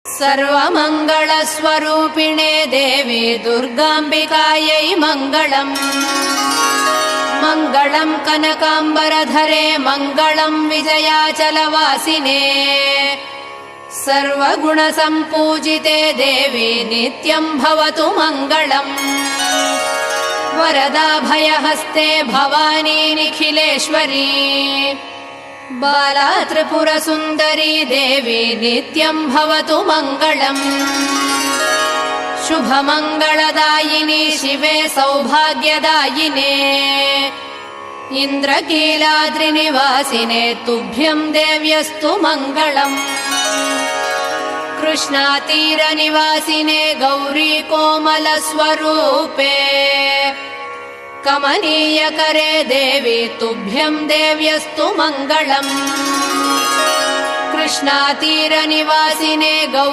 सर्वमङ्गलस्वरूपिणे देवी दुर्गाम्बिकायै मङ्गलम्। मङ्गलम् कनकाम्बरधरे मङ्गलम् विजयाचलवासिने। सर्वगुणसम्पूजिते देवी नित्यम् भवतु मङ्गलम्। वरदाभयहस्ते भवानी निखिलेश्वरी। बाला त्रिपुरसुन्दरी देवी नित्यम् भवतु मङ्गलम्। शुभमङ्गलदायिनी शिवे सौभाग्यदायिने। इन्द्रकीलाद्रिनिवासिने तुभ्यम् देव्यस्तु मङ्गलम्। कृष्णातीरनिवासिने गौरी कोमलस्वरूपे। कमनीयकरे देवी तुभ्यम् देव्यस्तु मङ्गलम्। कृष्णातीरनिवासिने गौरी